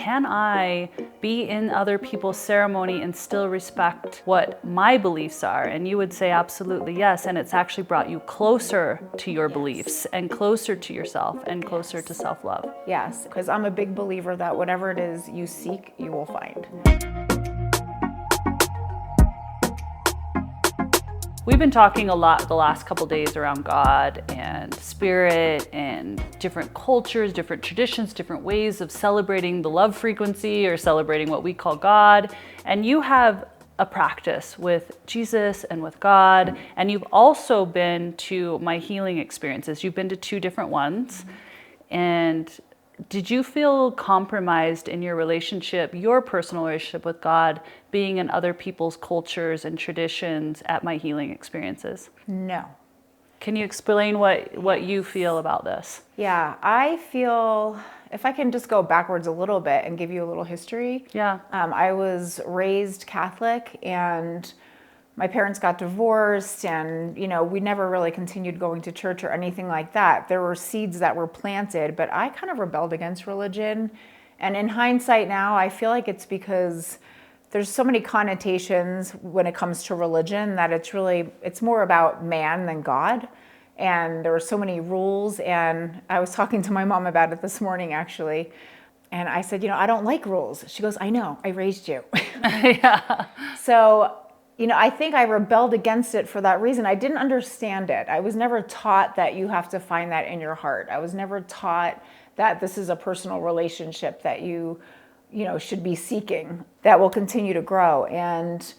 can I be in other people's ceremony and still respect what my beliefs are? And you would say absolutely yes. And it's actually brought you closer to your beliefs and closer to yourself and closer to self-love. Yes, because I'm a big believer that whatever it is you seek, you will find. We've been talking a lot the last couple days around God and spirit and different cultures, different traditions, different ways of celebrating the love frequency or celebrating what we call God. And you have a practice with Jesus and with God. And you've also been to my healing experiences. You've been to 2 different ones. And did you feel compromised in your relationship, your personal relationship with God, being in other people's cultures and traditions at my healing experiences? No. Can you explain what you feel about this? Yeah, I feel, if I can just go backwards a little bit and give you a little history. Yeah. I was raised Catholic and my parents got divorced and, we never really continued going to church or anything like that. There were seeds that were planted, but I kind of rebelled against religion. And in hindsight now, I feel like it's because there's so many connotations when it comes to religion that it's more about man than God. And there were so many rules. And I was talking to my mom about it this morning, actually. And I said, I don't like rules. She goes, I know, I raised you. Yeah. So, I think I rebelled against it for that reason. I didn't understand it. I was never taught that you have to find that in your heart. I was never taught that this is a personal relationship that you should be seeking that will continue to grow. And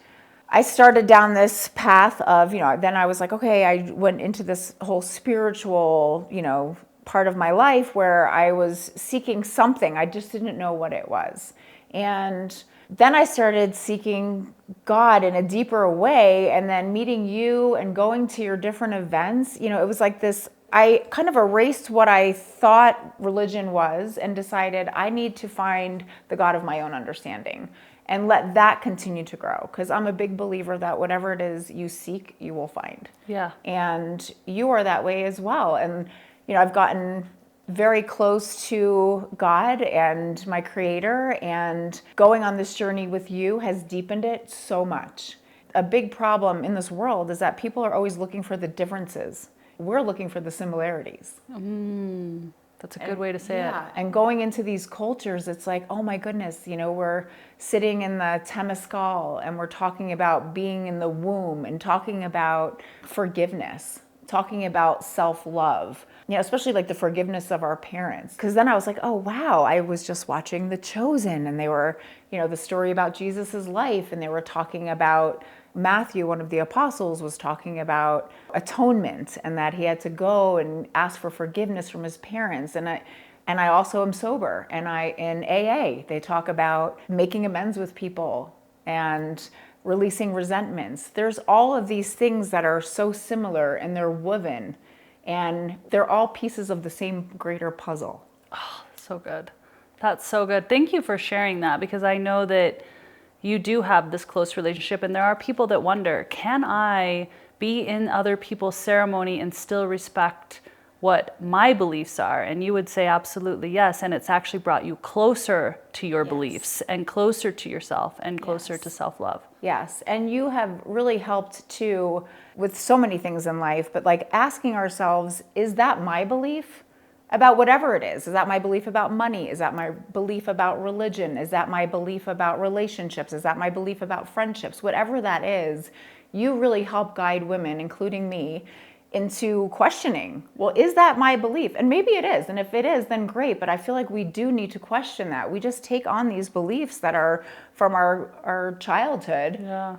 I started down this path of, then I was like, okay, I went into this whole spiritual, part of my life where I was seeking something. I just didn't know what it was. And then I started seeking God in a deeper way, and then meeting you and going to your different events. It was like this, I kind of erased what I thought religion was and decided I need to find the God of my own understanding and let that continue to grow. Because I'm a big believer that whatever it is you seek, you will find. Yeah. And you are that way as well. And, I've gotten very close to God and my Creator, and going on this journey with you has deepened it so much. A big problem in this world is that people are always looking for the differences. We're looking for the similarities. That's a good way to say it. And going into these cultures, it's like, oh my goodness, we're sitting in the Temescal and we're talking about being in the womb and talking about forgiveness, talking about self-love. Especially like the forgiveness of our parents. Because then I was like, oh, wow, I was just watching The Chosen, and they were, the story about Jesus's life, and they were talking about Matthew, one of the apostles, was talking about atonement and that he had to go and ask for forgiveness from his parents. And I also am sober, and in AA, they talk about making amends with people and releasing resentments. There's all of these things that are so similar, and they're woven. And they're all pieces of the same greater puzzle. Oh, so good. That's so good. Thank you for sharing that, because I know that you do have this close relationship, and there are people that wonder, can I be in other people's ceremony and still respect what my beliefs are? And you would say absolutely yes. And it's actually brought you closer to your beliefs and closer to yourself and closer to self-love. Yes. And you have really helped too with so many things in life, but like asking ourselves, is that my belief about whatever it is? Is that my belief about money? Is that my belief about religion? Is that my belief about relationships? Is that my belief about friendships? Whatever that is, you really help guide women, including me, into questioning, well, is that my belief? And maybe it is. And if it is, then great. But I feel like we do need to question that. We just take on these beliefs that are from our childhood,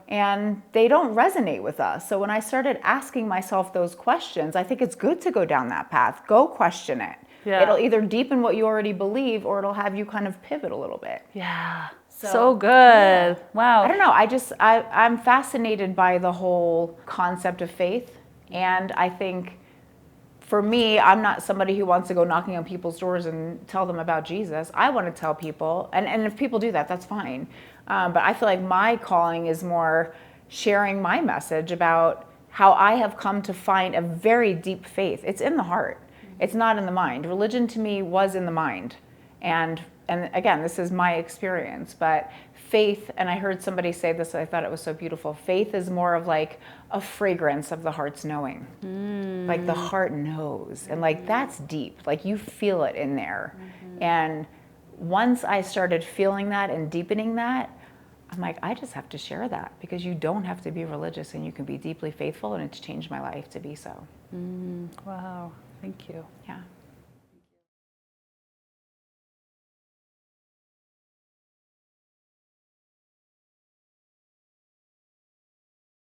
and they don't resonate with us. So when I started asking myself those questions, I think it's good to go down that path. Go question it. Yeah. It'll either deepen what you already believe, or it'll have you kind of pivot a little bit. Yeah. So good. Yeah. Wow. I don't know. I'm fascinated by the whole concept of faith. And I think for me, I'm not somebody who wants to go knocking on people's doors and tell them about Jesus. I want to tell people, and if people do that, that's fine. But I feel like my calling is more sharing my message about how I have come to find a very deep faith. It's in the heart. It's not in the mind. Religion to me was in the mind. And and again, this is my experience, but faith, and I heard somebody say this, I thought it was so beautiful. Faith is more of like a fragrance of the heart's knowing. Like the heart knows, and like that's deep. Like you feel it in there. And once I started feeling that and deepening that, I'm like, I just have to share that, because you don't have to be religious and you can be deeply faithful, and it's changed my life to be so. Wow, thank you. Yeah.